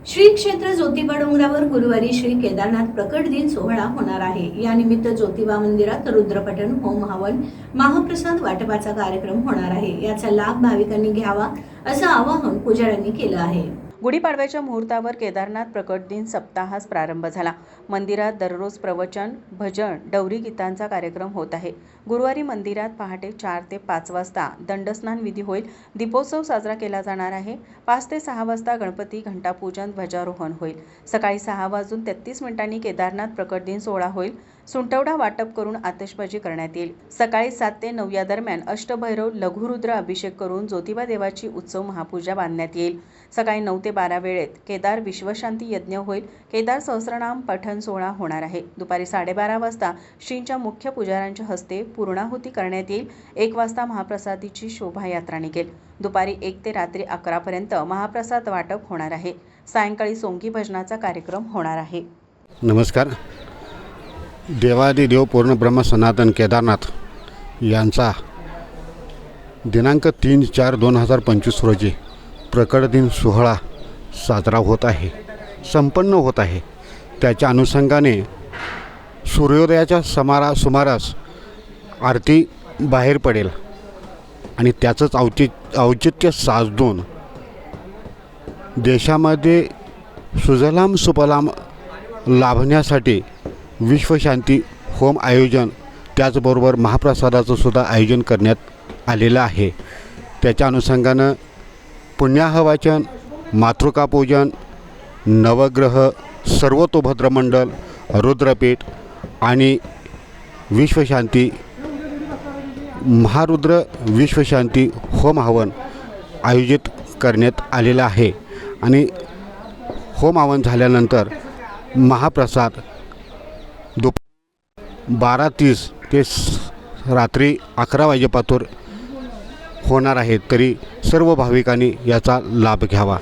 श्री क्षेत्र ज्योतिबा डोंगरावर गुरुवारी श्री केदारनाथ प्रकट दिन सोहळा होणार आहे। या निमित्त ज्योतिबा मंदिरात रुद्रपठण, होम हवन, महाप्रसाद वाटपाचा कार्यक्रम होणार आहे। याचा लाभ भाविकांनी घ्यावा असं आवाहन पुजाऱ्यांनी केलं आहे। गुढीपाडव्याच्या मुहूर्तावर केदारनाथ प्रकट दिन सप्ताहास प्रारंभ झाला। मंदिरात दररोज प्रवचन, भजन, डवरी गीतांचा कार्यक्रम होत आहे। गुरुवारी मंदिरात पहाटे 4 ते 5 वाजता दंडस्नान विधी होईल। दीपोत्सव साजरा केला जाणार आहे। 5 ते 6 वाजता गणपती, घंटापूजन, ध्वजारोहण होईल। सकाळी 6:33 केदारनाथ प्रकट दिन सोहळा होईल। सुंटवडा वाटप करून आतिषबाजी करण्यात येईल। सकाळी 7 ते 9 या दरम्यान अष्टभैरव लघुरुद्र अभिषेक करून ज्योतिबा देवाची उत्सव महापूजा बांधण्यात येईल। सकाळी 9 ते 12 वेळेत केदार विश्वशांती यज्ञ होईल। केदार सहस्रनाम पठण सोहळा होणार आहे। दुपारी 12:30 वाजता श्रींच्या मुख्य पुजाऱ्यांच्या हस्ते पूर्णाहुती करण्यात येईल। 1 वाजता महाप्रसादीची शोभायात्रा निघेल। दुपारी 1 ते रात्री 11 पर्यंत महाप्रसाद वाटप होणार आहे। सायंकाळी सोंगी भजनाचा कार्यक्रम होणार आहे। नमस्कार। देवादिदेव पूर्ण ब्रह्म सनातन केदारनाथ यांचा दिनांक 3/4/2025 रोजी प्रकट दिन सोहळा साजरा होत आहे, संपन्न होत आहे। त्याच्या अनुषंगाने सूर्योदयाच्या सुमारास आरती बाहेर पडेल आणि त्याचंच औचित्य साधून देशामध्ये सुजलाम सुफलाम लाभण्यासाठी विश्वशांती होम आयोजन, त्याचबरोबर महाप्रसादाचं सुद्धा आयोजन करण्यात आलेलं आहे। त्याच्या अनुषंगानं पुण्याहवाचन, मातृकापूजन, नवग्रह, सर्वतोभद्र मंडल, रुद्रपीठ आणि विश्वशांती महारुद्र विश्वशांती होम हवन आयोजित करण्यात आलेलं आहे। आणि होम हवन झाल्यानंतर महाप्रसाद 12:30 ते रात्री 11 वाजेपासून होणार आहे। तरी सर्व भाविकांनी याचा लाभ घ्यावा।